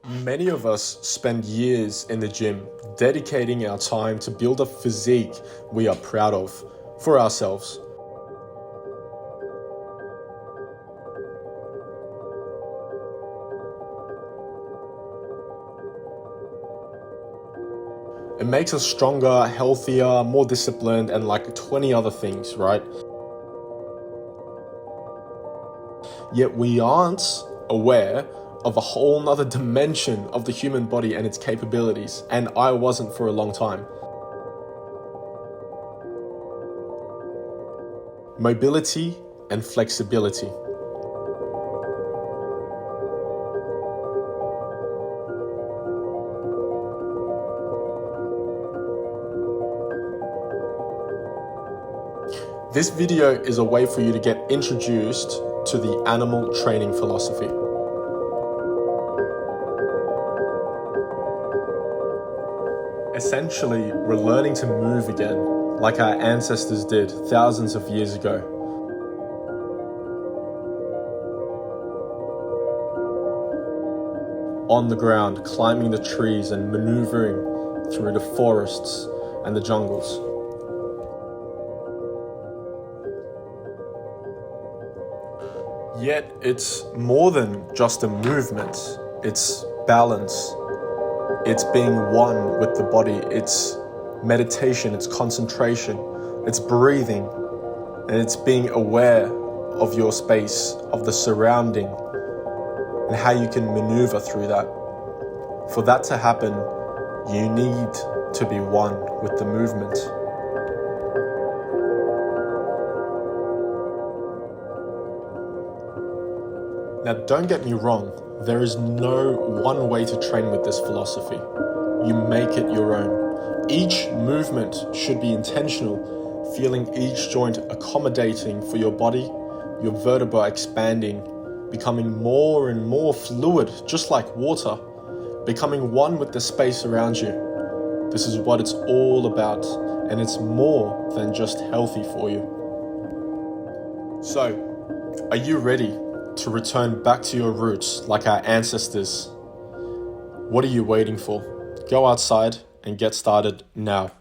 Many of us spend years in the gym, dedicating our time to build a physique we are proud of for ourselves. It makes us stronger, healthier, more disciplined, and like 20 other things, right? Yet we aren't aware of a whole nother dimension of the human body and its capabilities, and I wasn't for a long time. Mobility and flexibility. This video is a way for you to get introduced to the animal training philosophy. Essentially, we're learning to move again, like our ancestors did thousands of years ago. On the ground, climbing the trees and maneuvering through the forests and the jungles. Yet it's more than just a movement. It's balance. It's being one with the body. It's meditation, it's concentration, it's breathing, and it's being aware of your space, of the surrounding, and how you can maneuver through that. For that to happen, you need to be one with the movement. Now, don't get me wrong, there is no one way to train with this philosophy. You make it your own. Each movement should be intentional, feeling each joint accommodating for your body, your vertebra expanding, becoming more and more fluid, just like water, becoming one with the space around you. This is what it's all about, and it's more than just healthy for you. So, are you ready to return back to your roots like our ancestors? What are you waiting for? Go outside and get started now.